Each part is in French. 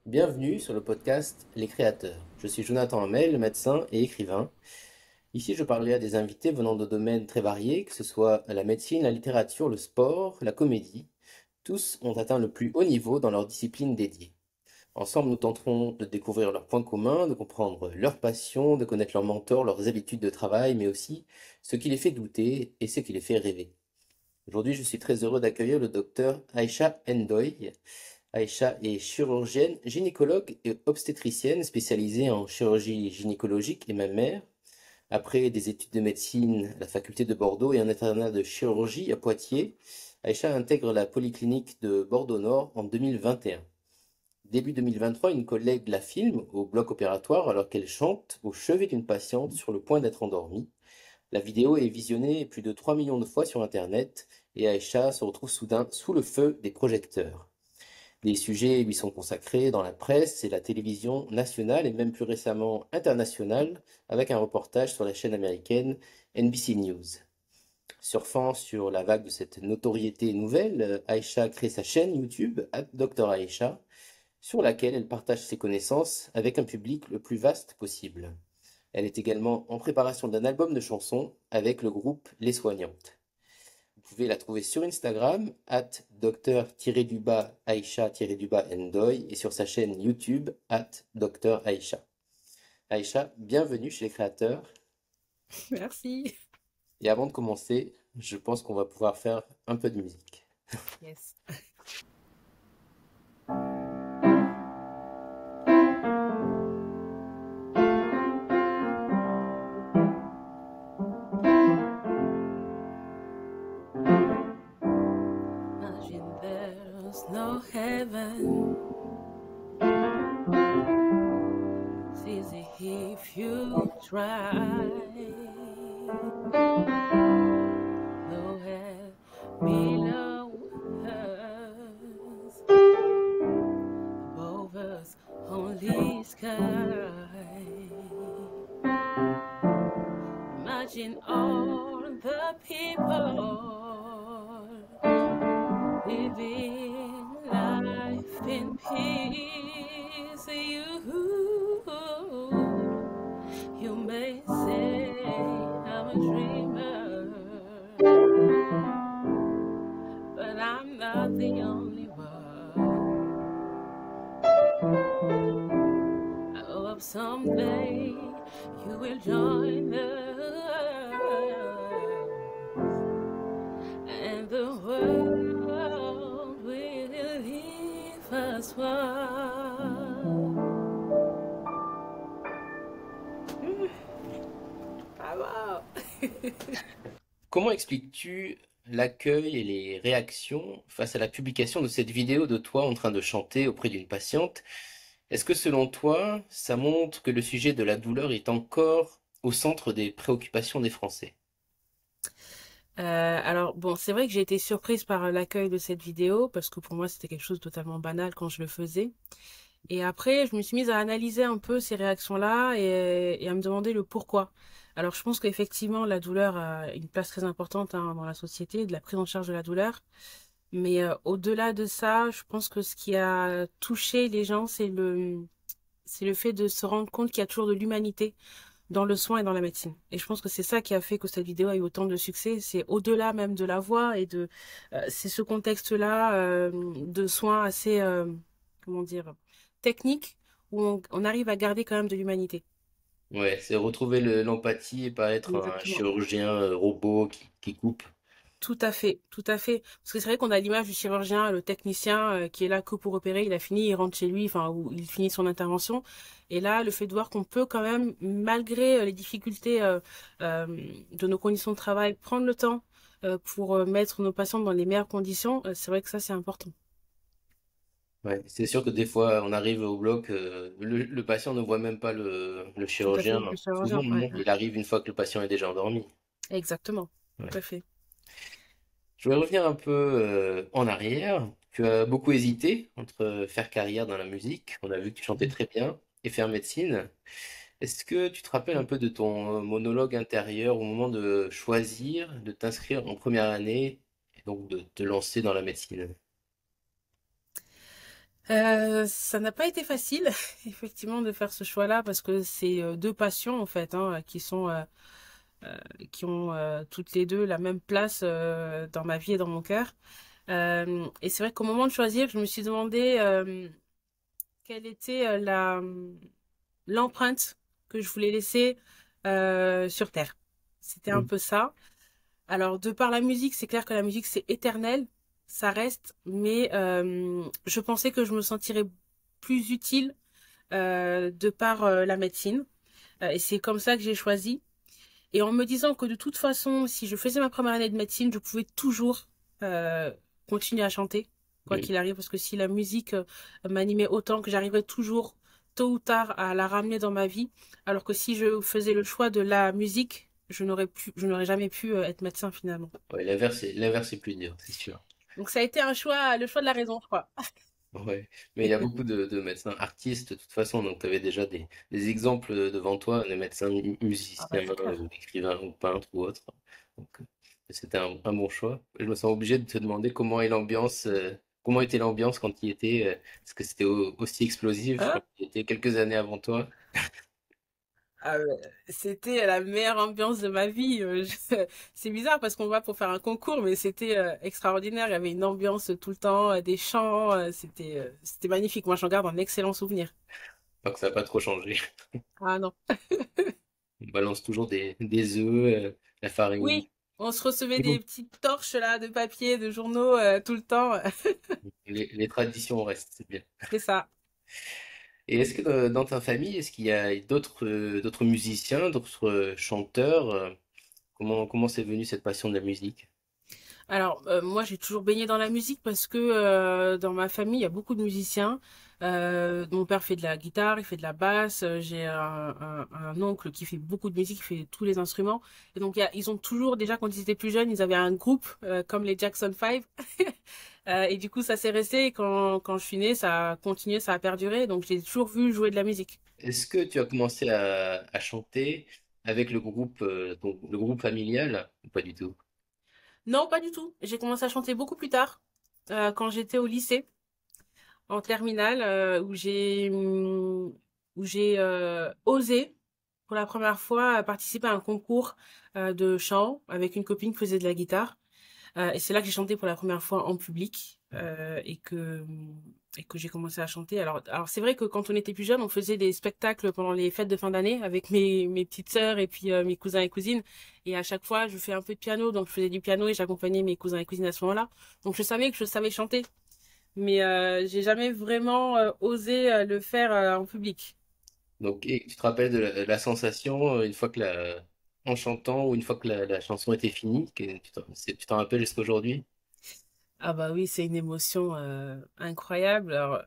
Bienvenue sur le podcast Les Créateurs. Je suis Jonathan Hamel, médecin et écrivain. Ici, je parlerai à des invités venant de domaines très variés, que ce soit la médecine, la littérature, le sport, la comédie. Tous ont atteint le plus haut niveau dans leur discipline dédiée. Ensemble, nous tenterons de découvrir leurs points communs, de comprendre leurs passions, de connaître leurs mentors, leurs habitudes de travail, mais aussi ce qui les fait douter et ce qui les fait rêver. Aujourd'hui, je suis très heureux d'accueillir le docteur Aïcha Ndoye. Aïcha est chirurgienne, gynécologue et obstétricienne spécialisée en chirurgie gynécologique et mammaire. Après des études de médecine à la faculté de Bordeaux et un internat de chirurgie à Poitiers, Aïcha intègre la polyclinique de Bordeaux-Nord en 2021. Début 2023, une collègue la filme au bloc opératoire alors qu'elle chante au chevet d'une patiente sur le point d'être endormie. La vidéo est visionnée plus de 3 millions de fois sur Internet et Aïcha se retrouve soudain sous le feu des projecteurs. Des sujets lui sont consacrés dans la presse et la télévision nationale et même plus récemment internationale avec un reportage sur la chaîne américaine NBC News. Surfant sur la vague de cette notoriété nouvelle, Aïcha crée sa chaîne YouTube Dr Aïcha sur laquelle elle partage ses connaissances avec un public le plus vaste possible. Elle est également en préparation d'un album de chansons avec le groupe Les Soignantes. Vous pouvez la trouver sur Instagram, Dr-Aisha-Ndoye et sur sa chaîne YouTube, Dr Aisha. Aisha, bienvenue chez les créateurs. Merci. Et avant de commencer, je pense qu'on va pouvoir faire un peu de musique. Yes. Imagine there's no heaven. It's easy if you try. No hell below us, above us only sky. Imagine all the people living life in peace. You may say I'm a dreamer, but I'm not the only one. I hope someday you will join us, and the world will leave us one. Bravo! Comment expliques-tu l'accueil et les réactions face à la publication de cette vidéo de toi en train de chanter auprès d'une patiente? Est-ce que selon toi, ça montre que le sujet de la douleur est encore au centre des préoccupations des Français? Alors bon, c'est vrai que j'ai été surprise par l'accueil de cette vidéo parce que pour moi c'était quelque chose de totalement banal quand je le faisais. Et après, je me suis mise à analyser un peu ces réactions-là et à me demander le pourquoi. Alors je pense qu'effectivement la douleur a une place très importante dans la société, de la prise en charge de la douleur. Mais au-delà de ça, je pense que ce qui a touché les gens, c'est le fait de se rendre compte qu'il y a toujours de l'humanité dans le soin et dans la médecine. Et je pense que c'est ça qui a fait que cette vidéo a eu autant de succès. C'est au-delà même de la voix et c'est ce contexte-là de soins assez, comment dire, techniques où on arrive à garder quand même de l'humanité. Ouais, c'est retrouver l'empathie et pas être un Exactement. chirurgien robot qui coupe. Tout à fait, tout à fait. Parce que c'est vrai qu'on a l'image du chirurgien, le technicien qui est là que pour opérer, il a fini, il rentre chez lui, enfin, ou il finit son intervention. Et là, le fait de voir qu'on peut quand même, malgré les difficultés euh, de nos conditions de travail, prendre le temps pour mettre nos patients dans les meilleures conditions, c'est vrai que ça, c'est important. Ouais, c'est sûr que des fois, on arrive au bloc, le patient ne voit même pas le Tout à chirurgien. fait, le Souvent, chirurgien, ouais, non, ouais. il arrive une fois que le patient est déjà endormi. Exactement, Ouais. tout à fait. Je vais revenir un peu en arrière. Tu as beaucoup hésité entre faire carrière dans la musique, on a vu que tu chantais très bien, et faire médecine. Est-ce que tu te rappelles un peu de ton monologue intérieur au moment de choisir, de t'inscrire en première année, et donc de te lancer dans la médecine? Ça n'a pas été facile, effectivement, de faire ce choix-là parce que c'est deux passions en fait, hein, euh, qui ont toutes les deux la même place dans ma vie et dans mon cœur. Et c'est vrai qu'au moment de choisir, je me suis demandé quelle était l'empreinte que je voulais laisser sur Terre. C'était un Mm. peu ça. Alors, de par la musique, c'est clair que la musique, c'est éternel, ça reste, mais je pensais que je me sentirais plus utile de par la médecine. Et c'est comme ça que j'ai choisi. Et en me disant que de toute façon, si je faisais ma première année de médecine, je pouvais toujours euh, continuer à chanter, quoi Mm. qu'il arrive, parce que si la musique m'animait autant, que j'arriverais toujours, tôt ou tard, à la ramener dans ma vie, alors que si je faisais le choix de la musique, je n'aurais jamais pu être médecin finalement. Ouais, l'inverse est plus dur, c'est sûr. Donc ça a été un choix, le choix de la raison, je crois. Ouais, mais il y a beaucoup de médecins artistes de toute façon, donc tu avais déjà des exemples devant toi, de médecins Ah bah musiciens, c'est clair. ou écrivains, ou peintres, ou autres. Donc c'était un bon choix. Je me sens obligé de te demander comment était l'ambiance quand il était, est-ce que c'était aussi explosif quand Hein. il était quelques années avant toi? Ah ouais, c'était la meilleure ambiance de ma vie. C'est bizarre parce qu'on va pour faire un concours, mais c'était extraordinaire. Il y avait une ambiance tout le temps, des chants. C'était magnifique. Moi, j'en garde un excellent souvenir. Pas que ça n'a pas trop changé. Ah non. On balance toujours des œufs, la farine, Oui, on se recevait des petites torches là de papier, de journaux tout le temps. les traditions restent, c'est bien. C'est ça. Et est-ce que dans ta famille, est-ce qu'il y a d'autres musiciens, d'autres chanteurs? Comment c'est venu cette passion de la musique? Alors, moi, j'ai toujours baigné dans la musique parce que dans ma famille, il y a beaucoup de musiciens. Mon père fait de la guitare, il fait de la basse. J'ai un oncle qui fait beaucoup de musique, qui fait tous les instruments. Et donc, ils ont toujours, déjà quand ils étaient plus jeunes, ils avaient un groupe comme les Jackson 5. Et du coup, ça s'est resté. Et quand je suis née, ça a continué, ça a perduré. Donc, j'ai toujours vu jouer de la musique. Est-ce que tu as commencé à chanter avec le groupe familial? Ou pas du tout. Non, pas du tout. J'ai commencé à chanter beaucoup plus tard, quand j'étais au lycée. En terminale où j'ai osé pour la première fois participer à un concours de chant avec une copine qui faisait de la guitare. Et c'est là que j'ai chanté pour la première fois en public et que j'ai commencé à chanter. Alors c'est vrai que quand on était plus jeune, on faisait des spectacles pendant les fêtes de fin d'année avec mes petites sœurs et puis mes cousins et cousines. Et à chaque fois, je fais un peu de piano, donc je faisais du piano et j'accompagnais mes cousins et cousines à ce moment-là. Donc je savais que je savais chanter, mais j'ai jamais vraiment osé le faire en public. Donc, et tu te rappelles de la sensation une fois en chantant ou une fois que la chanson était finie, tu t'en rappelles jusqu'à aujourd'hui? Ah bah oui, c'est une émotion incroyable. Alors,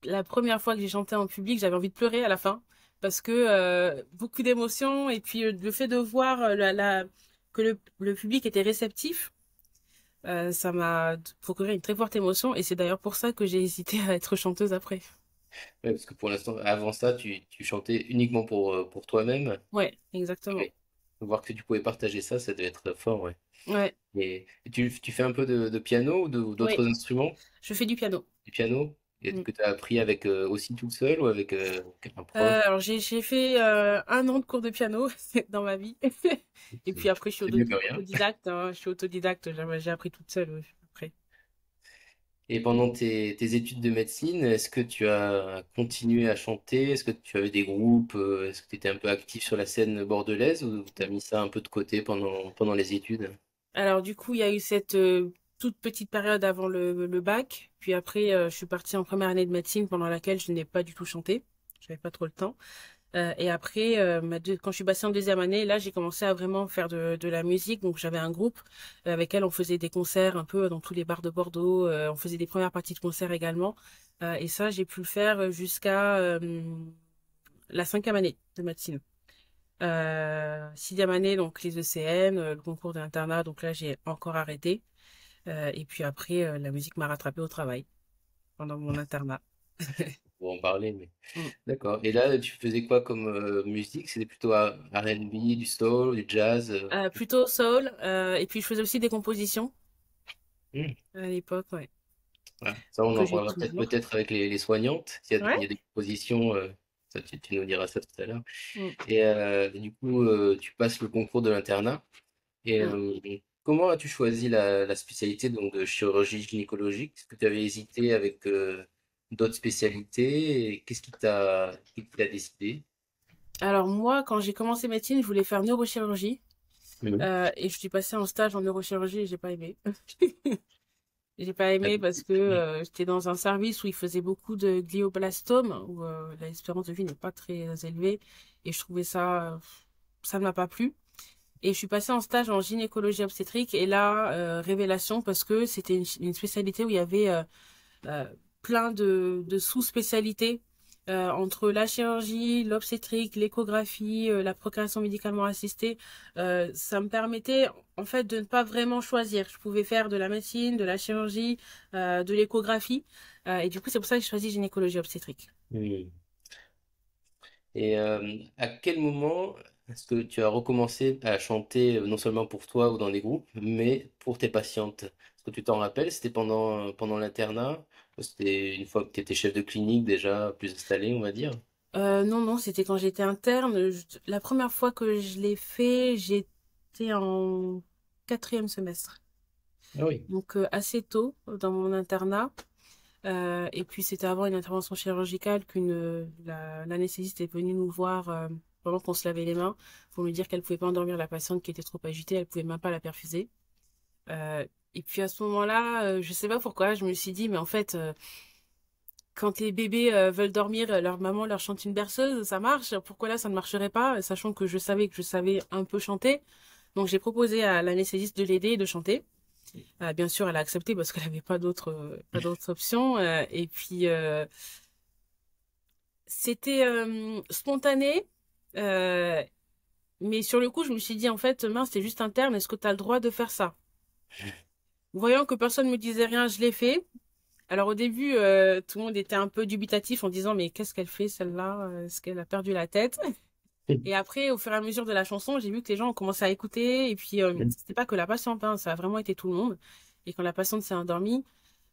la première fois que j'ai chanté en public, j'avais envie de pleurer à la fin parce que beaucoup d'émotions et puis le fait de voir que le public était réceptif, ça m'a procuré une très forte émotion et c'est d'ailleurs pour ça que j'ai hésité à être chanteuse après. Ouais, parce que pour l'instant, avant ça, tu chantais uniquement pour toi-même. Ouais, exactement. Ouais. Voir que tu pouvais partager ça, ça devait être fort, ouais. Ouais, Et tu fais un peu de piano ou oui, d'autres instruments? je fais du piano. Du piano? Et Mm. que tu as appris avec aussi toute seule ou avec un prof? Alors j'ai fait un an de cours de piano dans ma vie. Et puis après, C'est mieux que rien. autodidacte, hein. Je suis autodidacte. J'ai appris toute seule après. Et pendant tes études de médecine, est-ce que tu as continué à chanter? Est-ce que tu avais des groupes? Est-ce que tu étais un peu actif sur la scène bordelaise ou tu as mis ça un peu de côté pendant les études? Alors du coup, il y a eu cette toute petite période avant le bac. Puis après, je suis partie en première année de médecine pendant laquelle je n'ai pas du tout chanté. J'avais pas trop le temps. Et après, quand je suis passée en deuxième année, là, j'ai commencé à vraiment faire de la musique. Donc, j'avais un groupe avec elle. On faisait des concerts un peu dans tous les bars de Bordeaux. On faisait des premières parties de concerts également. Et ça, j'ai pu le faire jusqu'à la cinquième année de médecine. Sixième année, donc les ECN, le concours d'internat. Donc là, j'ai encore arrêté. Et puis après, la musique m'a rattrapée au travail pendant mon internat. Pour en parler, mais Mm. d'accord. Et là, tu faisais quoi comme musique? C'était plutôt R&B, du soul, du jazz? Plutôt soul. Et puis, je faisais aussi des compositions Hmm. à l'époque, ouais. Ouais. Ça, on que en j'ai parlera toujours. peut-être avec les soignantes. Il y Ouais. a des propositions, ça, tu nous diras ça tout à l'heure. Mm, Et du coup, tu passes le concours de l'internat. Et mm. comment as-tu choisi la spécialité donc, de chirurgie gynécologique? Est-ce que tu avais hésité avec d'autres spécialités? Et qu'est-ce qui t'a décidé? Alors moi, quand j'ai commencé médecine, je voulais faire neurochirurgie. Mhm. Et je suis passée en stage en neurochirurgie et j'ai pas aimé. J'ai pas aimé parce que j'étais dans un service où ils faisaient beaucoup de glioblastomes, où l'espérance de vie n'est pas très élevée. Et je trouvais ça, ça ne m'a pas plu. Et je suis passée en stage en gynécologie obstétrique. Et là, révélation, parce que c'était une spécialité où il y avait euh, plein de sous-spécialités entre la chirurgie, l'obstétrique, l'échographie, la procréation médicalement assistée. Ça me permettait en fait de ne pas vraiment choisir. Je pouvais faire de la médecine, de la chirurgie, de l'échographie. Et du coup, c'est pour ça que j'ai choisi gynécologie obstétrique. Mhm. Et à quel moment est-ce que tu as recommencé à chanter non seulement pour toi ou dans des groupes, mais pour tes patientes? Est-ce que tu t'en rappelles? C'était pendant l'internat? C'était une fois que tu étais chef de clinique déjà plus installé, on va dire? Non, non, c'était quand j'étais interne. La première fois que je l'ai fait, j'étais en quatrième semestre. Ah oui. Donc assez tôt dans mon internat. Et puis c'était avant une intervention chirurgicale l'anesthésiste est venue nous voir pendant qu'on se lavait les mains pour nous dire qu'elle pouvait pas endormir la patiente qui était trop agitée, elle pouvait même pas la perfuser. Euh, et puis à ce moment-là, je sais pas pourquoi, je me suis dit mais en fait quand les bébés veulent dormir, leur maman leur chante une berceuse, ça marche. Pourquoi là ça ne marcherait pas, sachant que je savais un peu chanter. Donc j'ai proposé à l'anesthésiste de l'aider et de chanter. Bien sûr, elle a accepté parce qu'elle n'avait pas d'autres options. Et puis c'était spontané, euh, mais sur le coup, je me suis dit en fait, mince, c'est juste interne. Est-ce que tu as le droit de faire ça? Voyant que personne me disait rien, je l'ai fait. Alors au début, tout le monde était un peu dubitatif en disant mais qu'est-ce qu'elle fait celle-là? Est-ce qu'elle a perdu la tête? Et après, au fur et à mesure de la chanson, j'ai vu que les gens ont commencé à écouter. Et puis, c'était pas que la patiente, hein, ça a vraiment été tout le monde. Et quand la patiente s'est endormie,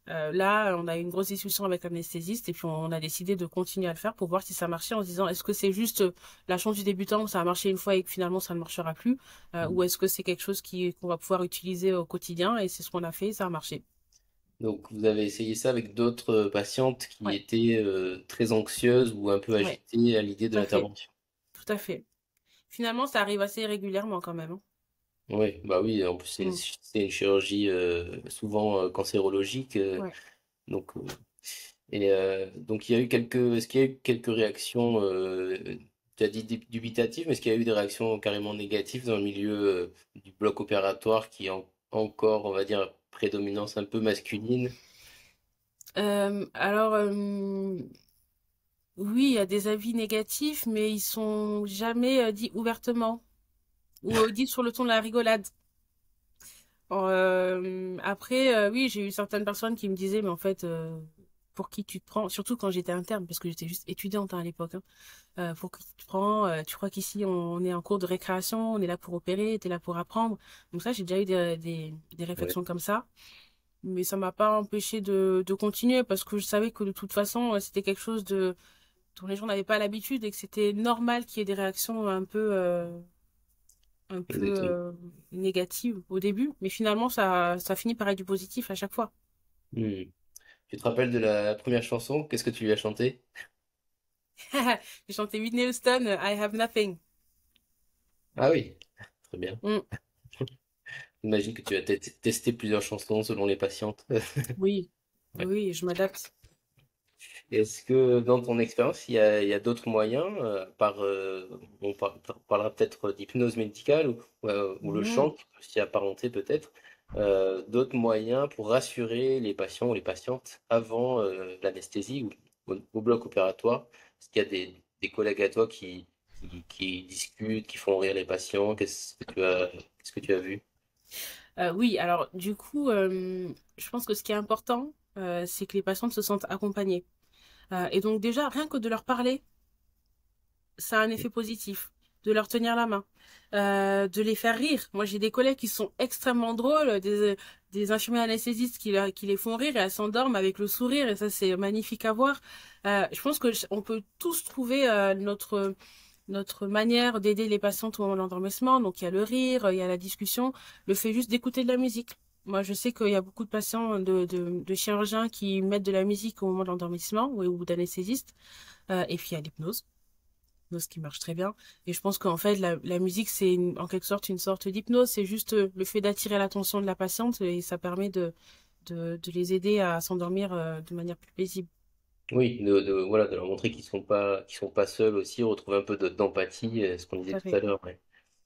là, on a eu une grosse discussion avec l'anesthésiste et puis on a décidé de continuer à le faire pour voir si ça marchait en se disant est-ce que c'est juste la chance du débutant où ça a marché une fois et que finalement ça ne marchera plus ou est-ce que c'est quelque chose qu'on va pouvoir utiliser au quotidien et c'est ce qu'on a fait et ça a marché. Donc vous avez essayé ça avec d'autres patientes qui Ouais, étaient très anxieuses ou un peu ouais, agitées à l'idée de tout à fait, l'intervention. tout à fait. Finalement, ça arrive assez régulièrement quand même, hein. Oui, bah oui, en plus Mm. c'est une chirurgie souvent cancérologique, Ouais. donc donc il y a eu est-ce qu'il y a eu quelques réactions, tu as dit dubitatives, mais est-ce qu'il y a eu des réactions carrément négatives dans le milieu du bloc opératoire qui est encore, on va dire, prédominance un peu masculine? Alors, oui, il y a des avis négatifs, mais ils sont jamais dits ouvertement ou dits sur le ton de la rigolade. Après, oui, j'ai eu certaines personnes qui me disaient, mais en fait, pour qui tu te prends, surtout quand j'étais interne, parce que j'étais juste étudiante hein, à l'époque, hein, pour qui tu te prends, tu crois qu'ici on est en cours de récréation, on est là pour opérer, t'es là pour apprendre. Donc ça, j'ai déjà eu des Ouais, réflexions comme ça, mais ça m'a pas empêché de continuer parce que je savais que de toute façon, c'était quelque chose dont les gens n'avaient pas l'habitude et que c'était normal qu'il y ait des réactions un peu exactement. négative au début, mais finalement ça finit par être du positif à chaque fois. Hmm. Tu te rappelles de la première chanson? Qu'est-ce que tu lui as chanté? J'ai chanté Whitney Houston, I Have Nothing. Ah oui, très bien. Mm, J'imagine que tu as testé plusieurs chansons selon les patientes. oui, Ouais. oui, je m'adapte. Est-ce que dans ton expérience, il y a d'autres moyens, on parlera peut-être d'hypnose médicale ou le Mm. chant qui peut s'y apparenter peut-être, d'autres moyens pour rassurer les patients ou les patientes avant l'anesthésie ou au bloc opératoire? Est-ce qu'il y a des collègues à toi qui discutent, qui font rire les patients? Qu'est-ce que tu as vu? Oui, alors du coup, je pense que ce qui est important, c'est que les patientes se sentent accompagnées. Et donc déjà, rien que de leur parler, ça a un effet positif. De leur tenir la main, de les faire rire. Moi, j'ai des collègues qui sont extrêmement drôles, des infirmiers anesthésistes qui les font rire et elles s'endorment avec le sourire et ça c'est magnifique à voir. Je pense que on peut tous trouver notre manière d'aider les patientes au moment de l'endormissement. Donc il y a le rire, il y a la discussion, le fait juste d'écouter de la musique. Moi, je sais qu'il y a beaucoup de patients, de chirurgiens qui mettent de la musique au moment de l'endormissement ou d'anesthésistes. Et puis il y a l'hypnose qui marche très bien. Et je pense qu'en fait, la musique, c'est en quelque sorte une sorte d'hypnose. C'est juste le fait d'attirer l'attention de la patiente et ça permet de les aider à s'endormir de manière plus paisible. Oui, voilà, de leur montrer qu'ils sont pas seuls aussi, retrouver un peu d'empathie, ce qu'on disait Tout à tout à fait. l'heure. Ouais.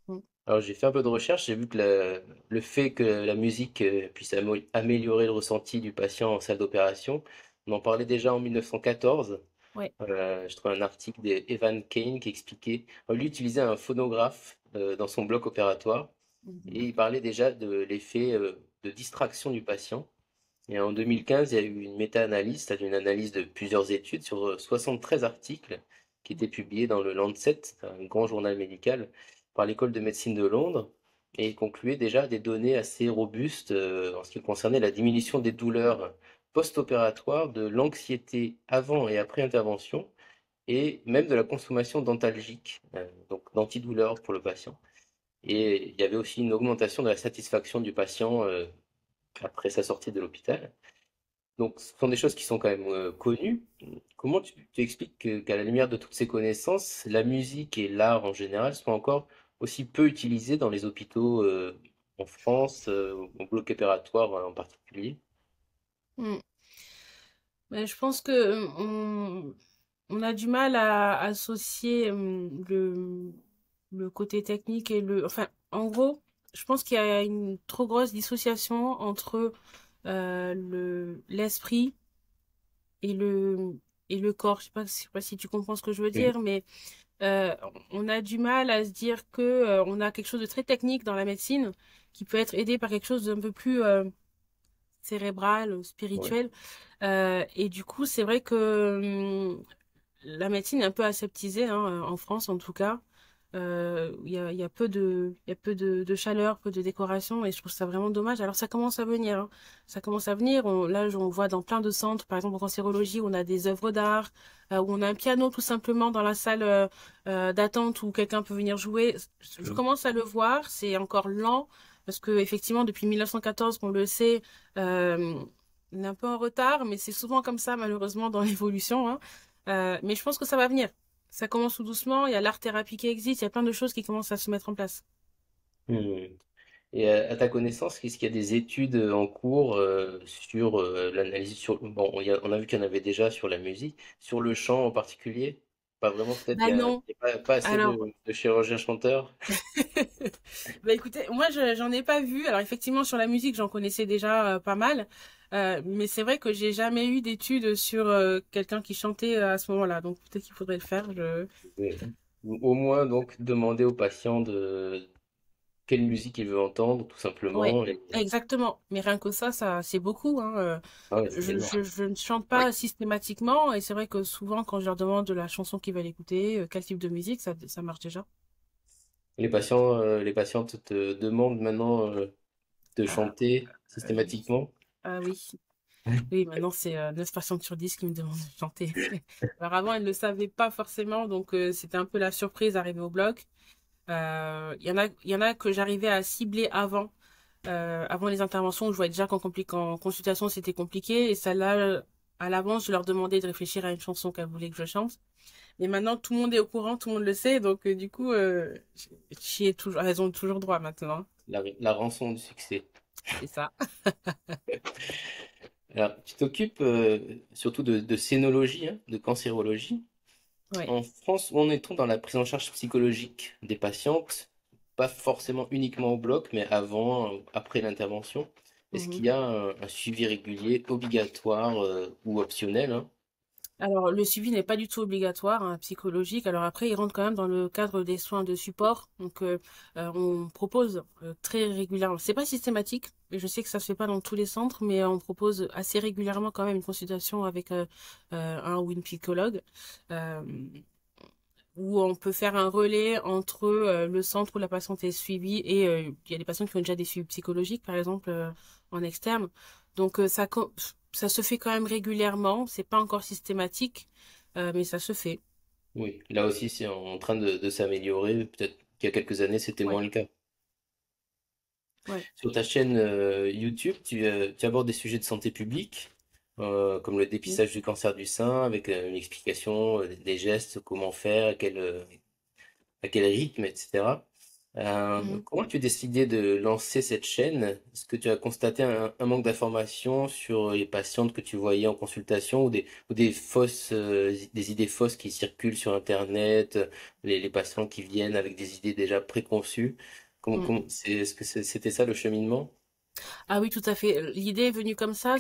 Mm. Alors j'ai fait un peu de recherche, j'ai vu que le fait que la musique puisse améliorer le ressenti du patient en salle d'opération, on en parlait déjà en 1914. Ouais. Je trouvais un article d'Evan Kane qui expliquait, lui utilisait un phonographe dans son bloc opératoire et Mhm. il parlait déjà de l'effet de distraction du patient. Et en 2015, il y a eu une méta-analyse, c'est-à-dire une analyse de plusieurs études sur 73 articles qui étaient publiés dans le Lancet, un grand journal médical, par l'école de médecine de Londres, et il concluait déjà des données assez robustes en ce qui concernait la diminution des douleurs post-opératoires, de l'anxiété avant et après intervention, et même de la consommation dentalgique, donc d'antidouleurs pour le patient. Et il y avait aussi une augmentation de la satisfaction du patient après sa sortie de l'hôpital. Donc, ce sont des choses qui sont quand même connues. Comment tu expliques qu'à la lumière de toutes ces connaissances, la musique et l'art en général sont encore aussi peu utilisés dans les hôpitaux en France, au bloc opératoire en particulier? Mm. Mais je pense que on a du mal à associer le côté technique et enfin, en gros, je pense qu'il y a une trop grosse dissociation entre l'esprit et et le corps. Je sais pas si tu comprends ce que je veux Oui. dire, mais euh, on a du mal à se dire que on a quelque chose de très technique dans la médecine qui peut être aidé par quelque chose d'un peu plus cérébral, Ouais. spirituel. Et du coup, c'est vrai que la médecine est un peu aseptisée, hein, en France en tout cas. Il y a il y a peu de chaleur, peu de décoration, et je trouve ça vraiment dommage. Alors ça commence à venir, hein. Ça commence à venir. Là, on voit dans plein de centres, par exemple en cancérologie, on a des œuvres d'art, où on a un piano tout simplement dans la salle d'attente où quelqu'un peut venir jouer. Je Mm. commence à le voir, c'est encore lent, parce que effectivement, depuis 1914, qu'on le sait, on est un peu en retard, mais c'est souvent comme ça, malheureusement, dans l'évolution, hein. Mais je pense que ça va venir. Ça commence tout doucement, il y a l'art-thérapie qui existe, il y a plein de choses qui commencent à se mettre en place. Mm. Et à ta connaissance, est-ce qu'il y a des études en cours sur l'analyse sur bon, on a vu qu'il y en avait déjà sur la musique, sur le chant en particulier? Pas vraiment, peut-être Bah non. il y a pas assez Alors, de chirurgiens chanteurs. bah écoutez, moi j'en ai pas vu. Alors effectivement sur la musique j'en connaissais déjà pas mal, mais c'est vrai que j'ai jamais eu d'études sur quelqu'un qui chantait à ce moment-là. Donc peut-être qu'il faudrait le faire. Oui. Au moins donc demander au patient de quelle musique il veut entendre, tout Ouais, simplement. exactement. Mais rien que ça c'est beaucoup, hein. Ah ouais, c'est énorme. Je ne chante pas systématiquement et c'est vrai que souvent quand je leur demande de la chanson qu'ils veulent écouter, quel type de musique, ça marche déjà. Les patientes te demandent maintenant de Ah, chanter oui. systématiquement. Ah oui. Oui, maintenant c'est 9 patientes sur 10 qui me demandent de chanter. Alors avant, elles ne le savaient pas forcément, donc c'était un peu la surprise d'arriver au bloc. Il y en a que j'arrivais à cibler avant les interventions, où je voyais déjà qu'en consultation c'était compliqué, et celle-là, à l'avance, je leur demandais de réfléchir à une chanson qu'elles voulaient que je chante. Mais maintenant, tout le monde est au courant, tout le monde le sait, donc du coup, j'y ai toujours, elles ont toujours droit maintenant. La rançon du succès. C'est ça. Alors, tu t'occupes surtout de scénologie, hein, de cancérologie. Ouais. En France, où en est-on dans la prise en charge psychologique des patientes? Pas forcément uniquement au bloc, mais avant, après l'intervention. Est-ce Mhm. qu'il y a un suivi régulier, obligatoire ou optionnel, hein? Alors, le suivi n'est pas du tout obligatoire, hein, psychologique. Alors après, il rentre quand même dans le cadre des soins de support. Donc, on propose très régulièrement. C'est pas systématique, mais je sais que ça se fait pas dans tous les centres, mais on propose assez régulièrement quand même une consultation avec un ou une psychologue, euh, où on peut faire un relais entre le centre où la patiente est suivie et il y a des patients qui ont déjà des suivis psychologiques, par exemple. en externe. Donc ça se fait quand même régulièrement. C'est pas encore systématique, mais ça se fait. Oui, là aussi, c'est en train de s'améliorer. Peut-être qu'il y a quelques années, c'était Ouais, moins le cas. ouais. Sur ta chaîne YouTube, tu abordes des sujets de santé publique, comme le Mm, dépistage du cancer du sein, avec une explication des gestes, comment faire, à quel rythme, etc. mm. Comment tu as décidé de lancer cette chaîne? Est-ce que tu as constaté un manque d'informations sur les patientes que tu voyais en consultation ou des des idées fausses qui circulent sur Internet, les patients qui viennent avec des idées déjà préconçues? Mm. Est-ce que c'était ça le cheminement? Ah oui, tout à fait. L'idée est venue comme ça.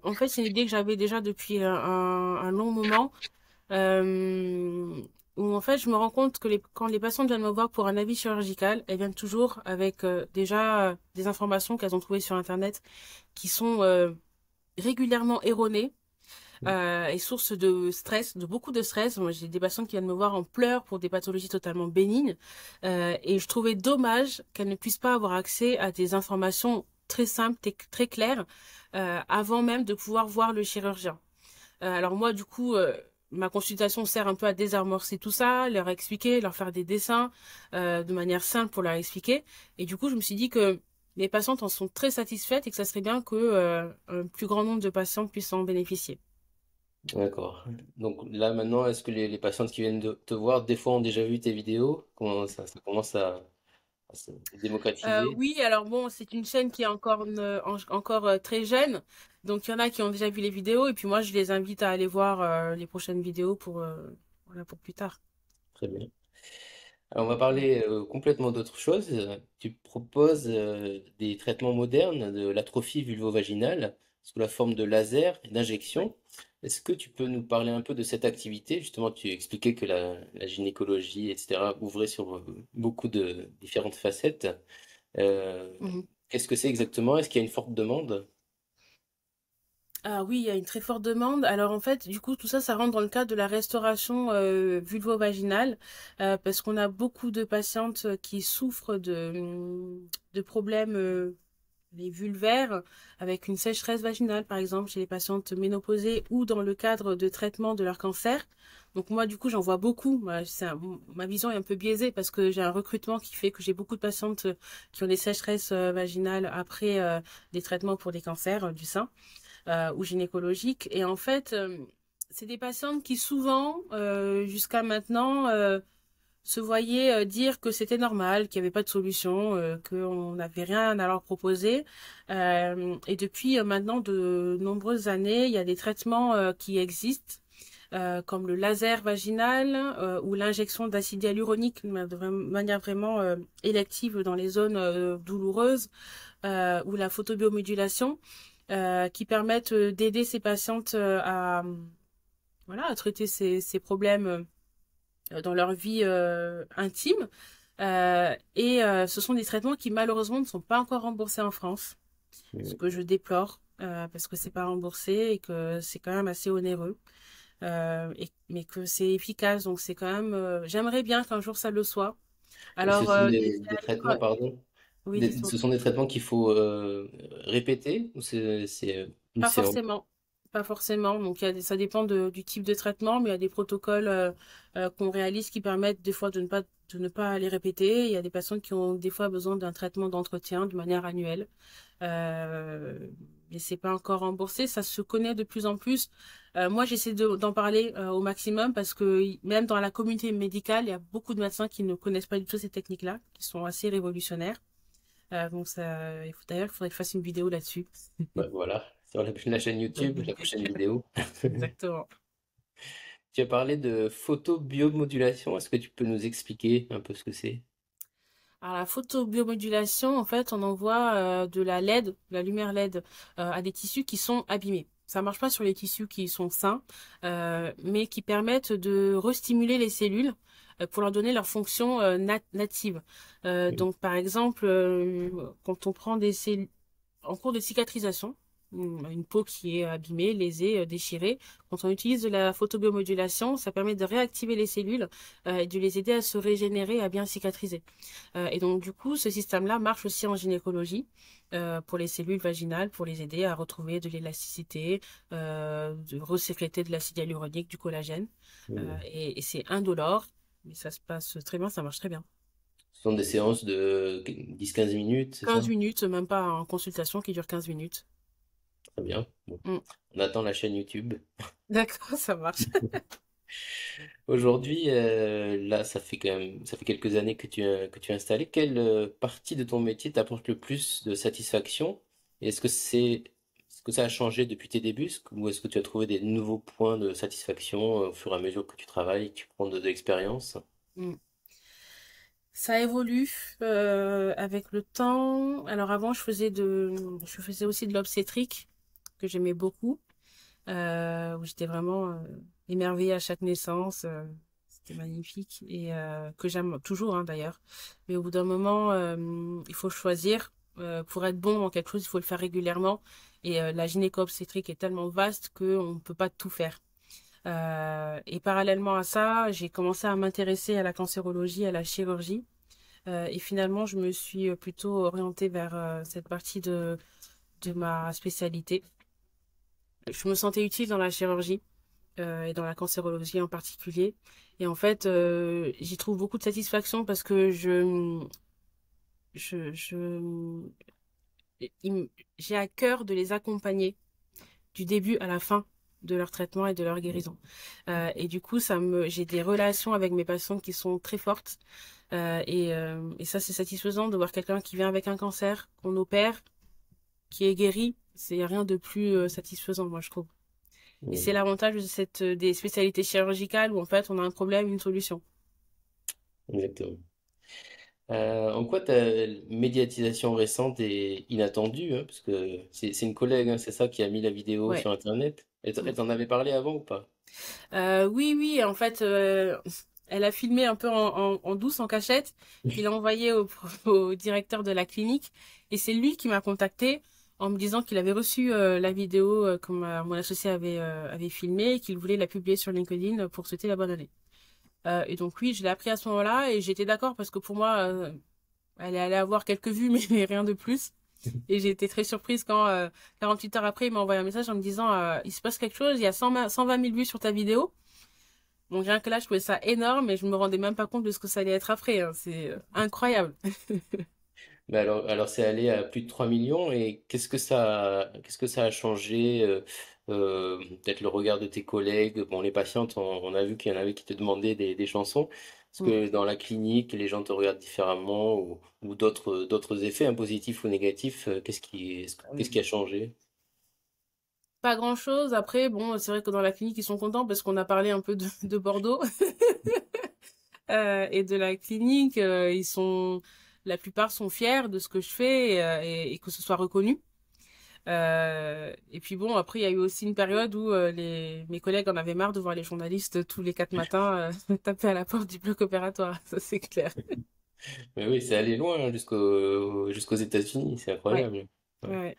En fait, c'est une idée que j'avais déjà depuis un long moment. Euh, Où en fait, je me rends compte que quand les patientes viennent me voir pour un avis chirurgical, elles viennent toujours avec déjà des informations qu'elles ont trouvées sur Internet qui sont régulièrement erronées et source de stress, de beaucoup de stress. Moi, j'ai des patientes qui viennent me voir en pleurs pour des pathologies totalement bénignes. Et je trouvais dommage qu'elles ne puissent pas avoir accès à des informations très simples, très claires, avant même de pouvoir voir le chirurgien. Alors moi, du coup, ma consultation sert un peu à désamorcer tout ça, leur expliquer, leur faire des dessins de manière simple pour leur expliquer. Et du coup, je me suis dit que les patientes en sont très satisfaites et que ça serait bien que un plus grand nombre de patients puissent en bénéficier. D'accord. Donc là maintenant, est-ce que les patientes qui viennent de te voir, des fois ont déjà vu tes vidéos? Comment ça commence à se démocratiser? Oui, alors bon, c'est une chaîne qui est encore très jeune, donc il y en a qui ont déjà vu les vidéos et puis moi je les invite à aller voir les prochaines vidéos pour voilà pour plus tard. Très bien. Alors, on va parler complètement d'autre chose. Tu proposes des traitements modernes de l'atrophie vulvovaginale sous la forme de laser et Ouais. d'injection. Est-ce que tu peux nous parler un peu de cette activité? Justement, tu expliquais que la gynécologie, etc., ouvrait sur beaucoup de différentes facettes. Euh, Mhm. Qu'est-ce que c'est exactement? Est-ce qu'il y a une forte demande? Ah oui, il y a une très forte demande. Alors en fait, du coup, tout ça, ça rentre dans le cadre de la restauration vulvo-vaginale, parce qu'on a beaucoup de patientes qui souffrent de problèmes les vulvaires avec une sécheresse vaginale, par exemple, chez les patientes ménopausées ou dans le cadre de traitement de leur cancer. Donc moi, du coup, j'en vois beaucoup. Ma vision est un peu biaisée parce que j'ai un recrutement qui fait que j'ai beaucoup de patientes qui ont des sécheresses vaginales après des traitements pour des cancers du sein ou gynécologiques. Et en fait, c'est des patientes qui souvent, jusqu'à maintenant, se voyaient dire que c'était normal, qu'il n'y avait pas de solution, qu'on n'avait rien à leur proposer. Et depuis maintenant de nombreuses années, il y a des traitements qui existent. Comme le laser vaginal ou l'injection d'acide hyaluronique de manière vraiment élective dans les zones douloureuses ou la photobiomodulation qui permettent d'aider ces patientes voilà, à traiter ces problèmes dans leur vie intime. Ce sont des traitements qui malheureusement ne sont pas encore remboursés en France, ce que je déplore parce que c'est pas remboursé et que c'est quand même assez onéreux. Mais que c'est efficace, donc c'est quand même. J'aimerais bien qu'un jour ça le soit. Et ce Alors, sont des traitements, pardon, oui, dis-moi. ce sont des traitements qu'il faut répéter ou c'est une Pas séance? forcément. Pas forcément. Donc, ça dépend du type de traitement, mais il y a des protocoles qu'on réalise qui permettent des fois de ne pas les répéter. Il y a des patients qui ont des fois besoin d'un traitement d'entretien de manière annuelle. Mais c'est pas encore remboursé. Ça se connaît de plus en plus. Moi, j'essaie d'en parler au maximum parce que même dans la communauté médicale, il y a beaucoup de médecins qui ne connaissent pas du tout ces techniques-là, qui sont assez révolutionnaires. Donc, d'ailleurs, il faudrait que je fasse une vidéo là-dessus. Bah, voilà, sur la chaîne YouTube, la prochaine vidéo. Exactement. Tu as parlé de photobiomodulation. Est-ce que tu peux nous expliquer un peu ce que c'est? Alors la photobiomodulation, en fait, on envoie de la LED, de la lumière LED, à des tissus qui sont abîmés. Ça marche pas sur les tissus qui sont sains, mais qui permettent de restimuler les cellules pour leur donner leur fonction native. Donc par exemple, quand on prend des cellules en cours de cicatrisation, une peau qui est abîmée, lésée, déchirée. Quand on utilise de la photobiomodulation, ça permet de réactiver les cellules et de les aider à se régénérer, à bien cicatriser. Et donc, du coup, ce système-là marche aussi en gynécologie pour les cellules vaginales, pour les aider à retrouver de l'élasticité, de resécréter de l'acide hyaluronique, du collagène. Hmm. Et c'est indolore, mais ça se passe très bien, ça marche très bien. Ce sont des séances de 10-15 minutes, c'est 15 ça? minutes, même pas en consultation qui dure 15 minutes. Très bien. Bon. Mm. On attend la chaîne YouTube. D'accord, ça marche. Aujourd'hui, là, ça fait quelques années que tu es installé. Quelle partie de ton métier t'apporte le plus de satisfaction? Et est-ce que ça a changé depuis tes débuts? Ou est-ce que tu as trouvé des nouveaux points de satisfaction au fur et à mesure que tu travailles, que tu prends de l'expérience? Mm. Ça évolue avec le temps. Alors avant, je faisais aussi de l'obstétrique que j'aimais beaucoup, où j'étais vraiment émerveillée à chaque naissance. C'était magnifique et que j'aime toujours hein, d'ailleurs. Mais au bout d'un moment, il faut choisir. Pour être bon dans quelque chose, il faut le faire régulièrement. Et la gynéco-obstétrique est tellement vaste qu'on ne peut pas tout faire. Et parallèlement à ça, j'ai commencé à m'intéresser à la cancérologie, à la chirurgie. Et finalement, je me suis plutôt orientée vers cette partie de ma spécialité. Je me sentais utile dans la chirurgie et dans la cancérologie en particulier. Et en fait, j'y trouve beaucoup de satisfaction parce que je, je, il me- j'ai à cœur de les accompagner du début à la fin de leur traitement et de leur guérison. Et du coup, j'ai des relations avec mes patients qui sont très fortes. Et ça, c'est satisfaisant de voir quelqu'un qui vient avec un cancer, qu'on opère, qui est guéri. C'est rien de plus satisfaisant, moi, je trouve. Et c'est Hmm, l'avantage de des spécialités chirurgicales où, en fait, on a un problème, une solution. exactement. En quoi ta médiatisation récente est inattendue, hein, parce que c'est une collègue, hein, c'est ça, qui a mis la vidéo Ouais. sur Internet. Mm. Elle t'en avait parlé avant ou pas? Oui, oui, en fait, elle a filmé un peu en douce, en cachette, puis l'a envoyé au directeur de la clinique. Et c'est lui qui m'a contacté en me disant qu'il avait reçu la vidéo que mon associé avait filmée et qu'il voulait la publier sur LinkedIn pour souhaiter la bonne année. Et donc oui, je l'ai appris à ce moment-là et j'étais d'accord parce que pour moi, elle allait avoir quelques vues, mais rien de plus. Et j'ai été très surprise quand 48 heures après, il m'a envoyé un message en me disant il se passe quelque chose, il y a 120 000 vues sur ta vidéo. Bon, rien que là, je trouvais ça énorme et je me rendais même pas compte de ce que ça allait être après, hein. C'est incroyable. Mais alors c'est allé à plus de 3 millions et qu'est-ce que ça a changé peut-être le regard de tes collègues, bon les patientes on a vu qu'il y en avait qui te demandaient des chansons. Est-ce Mm. que dans la clinique les gens te regardent différemment ou d'autres effets, hein, positifs ou négatifs, qu'est-ce qui a changé? Pas grand-chose. Après, bon, c'est vrai que dans la clinique, ils sont contents parce qu'on a parlé un peu de Bordeaux et de la clinique. La plupart sont fiers de ce que je fais et que ce soit reconnu. Et puis bon, après, il y a eu aussi une période où mes collègues en avaient marre de voir les journalistes tous les 4 matins taper à la porte du bloc opératoire. Ça, c'est clair. Mais oui, c'est allé loin, hein, jusqu'aux États-Unis, c'est Ouais, incroyable. Ouais. ouais.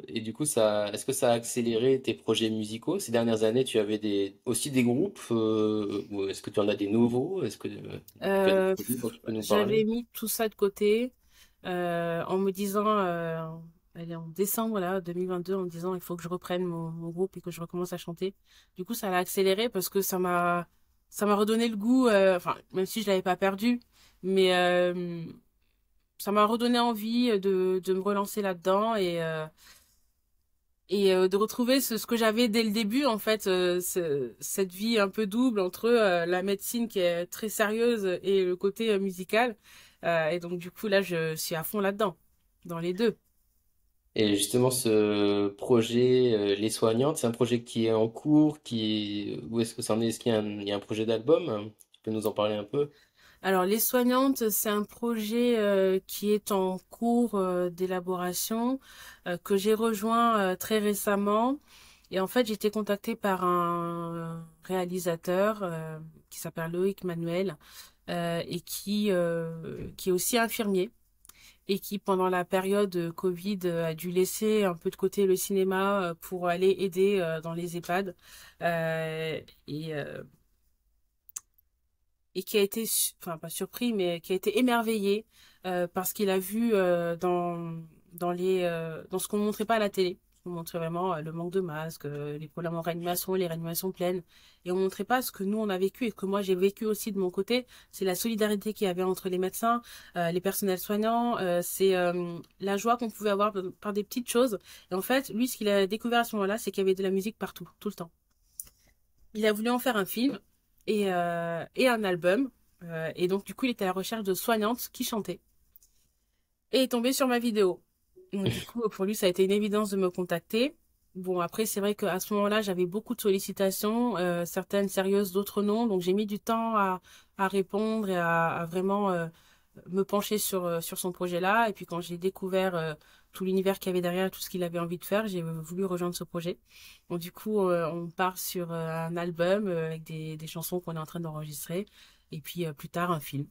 Et du coup, est-ce que ça a accéléré tes projets musicaux? Ces dernières années, tu avais aussi des groupes, ou est-ce que tu en as des nouveaux? Est-ce que tu as des projets dont tu peux nous J'avais parler? mis tout ça de côté en me disant, allez, en décembre là, 2022, en me disant il faut que je reprenne mon groupe et que je recommence à chanter. Du coup, ça l'a accéléré parce que ça m'a redonné le goût, enfin, même si je l'avais pas perdu, mais ça m'a redonné envie de me relancer là-dedans et de retrouver ce que j'avais dès le début, en fait, cette vie un peu double entre la médecine qui est très sérieuse et le côté musical. Et donc, du coup, là, je suis à fond là-dedans, dans les deux. Et justement, ce projet, Les Soignantes, c'est un projet qui est en cours, où est-ce que ça en est? Est-ce qu'il y a un projet d'album? Tu peux nous en parler un peu? Alors, Les Soignantes, c'est un projet qui est en cours d'élaboration, que j'ai rejoint très récemment. Et en fait, j'ai été contactée par un réalisateur qui s'appelle Loïc Manuel et qui est aussi infirmier. et qui, pendant la période Covid, a dû laisser un peu de côté le cinéma pour aller aider dans les EHPAD. Euh, et, euh, et qui a été, enfin pas surpris, mais qui a été émerveillé parce qu'il a vu dans ce qu'on montrait pas à la télé. On montrait vraiment le manque de masques, les problèmes en réanimation, les réanimations pleines, et on montrait pas ce que nous on a vécu et que moi j'ai vécu aussi de mon côté. C'est la solidarité qu'il y avait entre les médecins, les personnels soignants, c'est la joie qu'on pouvait avoir par des petites choses. Et en fait, lui, ce qu'il a découvert à ce moment-là, c'est qu'il y avait de la musique partout, tout le temps. Il a voulu en faire un film et un album. Et donc, du coup, il était à la recherche de soignantes qui chantaient. Et est tombé sur ma vidéo. Donc, du coup, pour lui, ça a été une évidence de me contacter. Bon, après, c'est vrai qu'à ce moment-là, j'avais beaucoup de sollicitations, certaines sérieuses, d'autres non. Donc, j'ai mis du temps à répondre et à vraiment me pencher sur son projet-là. Et puis, quand j'ai découvert tout l'univers qu'il y avait derrière, tout ce qu'il avait envie de faire, j'ai voulu rejoindre ce projet. Donc, du coup, on part sur un album avec des chansons qu'on est en train d'enregistrer. Et puis, plus tard, un film.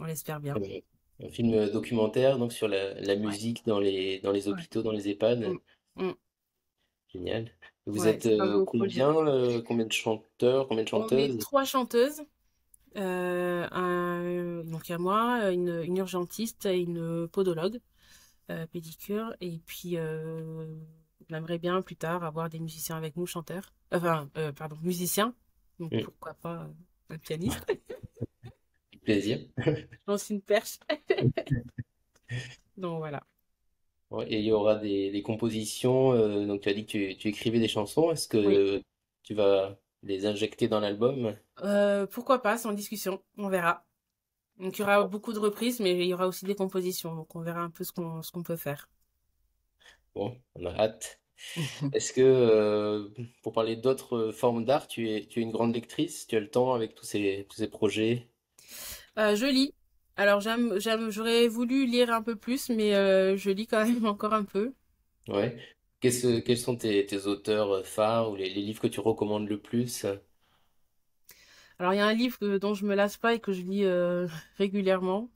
On l'espère bien. Euh, Un film documentaire donc sur la Ouais, musique dans les ouais. hôpitaux, dans les Mm, EHPAD. mm. Génial. Vous Ouais, êtes c'est un beau projet. combien de chanteurs, combien de On est chanteuses? 3 chanteuses. Donc, il y a moi, une urgentiste et une podologue, pédicure. Et puis, on aimerait bien plus tard avoir des musiciens avec nous, chanteurs. Enfin, pardon, musiciens. Donc, Hmm, pourquoi pas un pianiste? plaisir. Je lance une perche. Donc, voilà. Ouais, et il y aura des compositions. Donc tu as dit que tu écrivais des chansons. Est-ce Oui. que tu vas les injecter dans l'album? Pourquoi pas, c'est en discussion. On verra. Donc, il y aura beaucoup de reprises, mais il y aura aussi des compositions. Donc, on verra un peu ce qu'on peut faire. Bon, on a hâte. Est-ce que, pour parler d'autres formes d'art, tu es une grande lectrice? Tu as le temps avec tous ces projets? Je lis. Alors j'aurais voulu lire un peu plus, mais je lis quand même encore un peu. Ouais. Quels sont tes auteurs phares ou les livres que tu recommandes le plus? Alors il y a un livre dont je me lasse pas et que je lis régulièrement.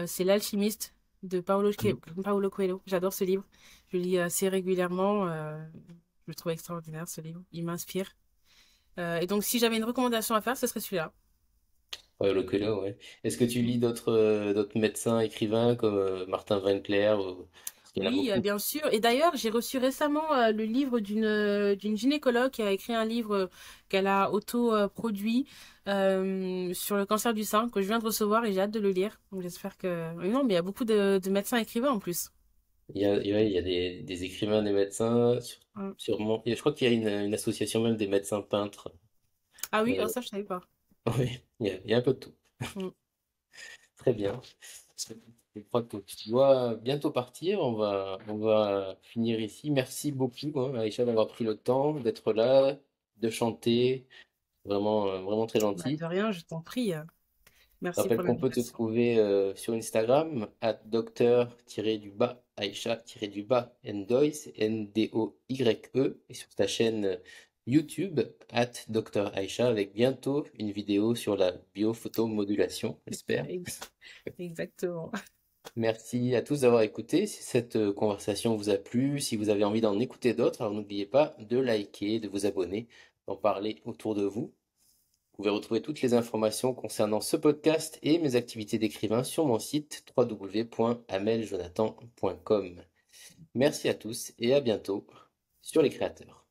C'est L'Alchimiste de Paulo Coelho. J'adore ce livre. Je lis assez régulièrement. Je le trouve extraordinaire ce livre. Il m'inspire. Et donc si j'avais une recommandation à faire, ce serait celui-là. Ouais, le Coelho, ouais. Est-ce que tu lis d'autres médecins, écrivains comme Martin Winkler parce qu'il y en a Oui, beaucoup. bien sûr. Et d'ailleurs, j'ai reçu récemment le livre d'une gynécologue qui a écrit un livre qu'elle a auto-produit sur le cancer du sein que je viens de recevoir et j'ai hâte de le lire. Donc j'espère que... Oui, non, mais il y a beaucoup de médecins écrivains en plus. Ouais, il y a des écrivains, des médecins, Mm. sûrement. Et je crois qu'il y a une association même des médecins peintres. Ah oui, Euh, ça je savais pas. oui, il y a un peu de tout. Mm. Très bien. Je crois que tu dois bientôt partir. On va finir ici. Merci beaucoup, hein, Aïcha, d'avoir pris le temps d'être là, de chanter. Vraiment, vraiment très Bah, gentil. de rien, je t'en prie. Je Merci rappelle pour qu'on peut te l'invitation. trouver sur Instagram, docteur-aïcha-ndoye, Ndoye, et sur ta chaîne YouTube, Dr Aïcha, avec bientôt une vidéo sur la biophotomodulation, j'espère. Ex- Exactement. Merci à tous d'avoir écouté. Si cette conversation vous a plu, si vous avez envie d'en écouter d'autres, alors n'oubliez pas de liker, de vous abonner, d'en parler autour de vous. Vous pouvez retrouver toutes les informations concernant ce podcast et mes activités d'écrivain sur mon site www.ameljonathan.com. Merci à tous et à bientôt sur Les Créateurs.